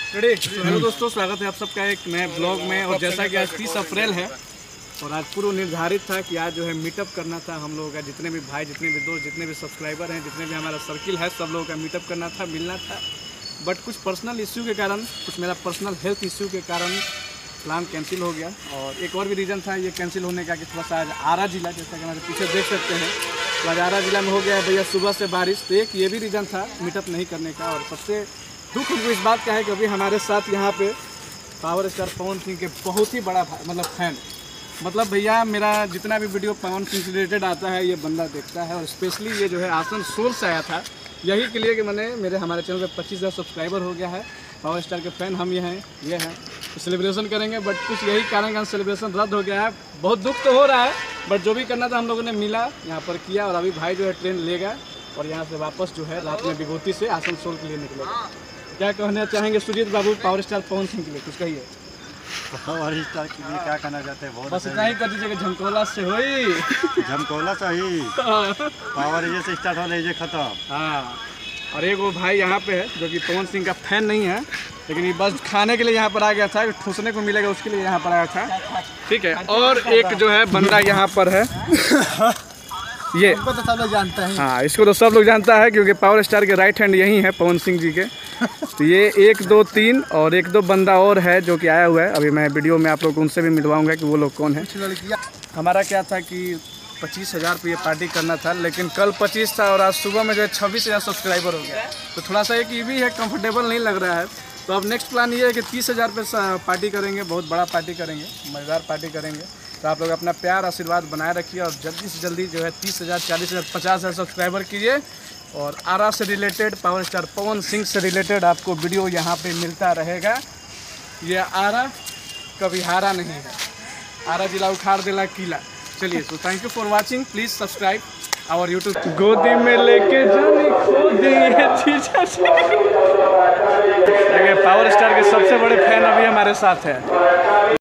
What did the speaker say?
Hello दोस्तों, स्वागत है आप सबका एक नए ब्लॉग में। और जैसा कि आज 30 अप्रैल है और आज पूर्व निर्धारित था कि आज जो है मीटअप करना था हम लोगों का। जितने भी भाई, जितने भी दोस्त, जितने भी सब्सक्राइबर हैं, जितने भी हमारा सर्किल है, सब लोगों का मीटअप करना था, मिलना था। बट कुछ पर्सनल इश्यू के कारण, कुछ मेरा पर्सनल हेल्थ इश्यू के कारण प्लान कैंसिल हो गया। और एक और भी रीज़न था ये कैंसिल होने का कि थोड़ा सा आज आरा जिला, जैसा कि हमारे पीछे देख सकते हैं, तो आज आरा जिला में हो गया है भैया सुबह से बारिश। तो एक ये भी रीज़न था मीटअप नहीं करने का। और सबसे दुख हमको इस बात का है कि अभी हमारे साथ यहाँ पे पावर स्टार पवन सिंह के बहुत ही बड़ा फैन, मतलब भैया मेरा जितना भी वीडियो पवन सिंह से रिलेटेड आता है ये बंदा देखता है। और स्पेशली ये जो है आसनसोल से आया था यही के लिए कि मेरे हमारे चैनल पे 25,000 सब्सक्राइबर हो गया है। पावर स्टार के फ़ैन हम ये हैं तो सेलिब्रेशन करेंगे। बट कुछ यही कारण सेलिब्रेशन रद्द हो गया है। बहुत दुख तो हो रहा है, बट जो भी करना था हम लोगों ने मिला यहाँ पर किया। और अभी भाई जो है ट्रेन लेगा और यहाँ से वापस जो है रात में विभूति से आसनसोल के लिए निकलेगा। क्या कहना चाहेंगे सुजीत बाबू पावर स्टार पवन सिंह के लिए, कुछ कहिए। पावर स्टार के लिए क्या कहना चाहते हैं? बहुत बस इतना ही कर दीजिएगा, झमकोला से होई झमकोला सही पावर ये से स्टार्ट हो ये खत्म। हाँ, और एक वो भाई यहाँ पे है जो कि पवन सिंह का फैन नहीं है, लेकिन ये बस खाने के लिए यहाँ पर आ गया था, ठूसने को मिलेगा उसके लिए यहाँ पर आया था। ठीक है, और एक जो है बंदा यहाँ पर है ये तो सब लोग जानते हैं। हाँ, इसको तो सब लोग जानता है क्योंकि पावर स्टार के राइट हैंड यही है पवन सिंह जी के। तो ये 1 2 3 और 1 2 बंदा और है जो कि आया हुआ है। अभी मैं वीडियो में आप लोग उनसे भी मिलवाऊंगा कि वो लोग कौन है। हमारा क्या था कि 25,000 पे ये पार्टी करना था, लेकिन कल 25 था और आज सुबह में जो है 26,000 सब्सक्राइबर हो गया। तो थोड़ा सा एक ये भी है, कंफर्टेबल नहीं लग रहा है। तो अब नेक्स्ट प्लान ये है कि 30,000 पे पार्टी करेंगे, बहुत बड़ा पार्टी करेंगे, मज़ेदार पार्टी करेंगे। तो आप लोग अपना प्यार आशीर्वाद बनाए रखिए और जल्दी से जल्दी जो है 30,000 40,000 50,000 सब्सक्राइबर कीजिए। और आरा से related, power star Pawan Singh से रिलेटेड आपको वीडियो यहाँ पे मिलता रहेगा। ये आरा कभी हारा नहीं है, आरा जिला उखाड़ देला किला। चलिए, तो thank you for watching, please subscribe our YouTube. गोदी में लेके जानी खो दी है जीजा जी। देखिए पावर स्टार के सबसे बड़े फैन अभी हमारे साथ है।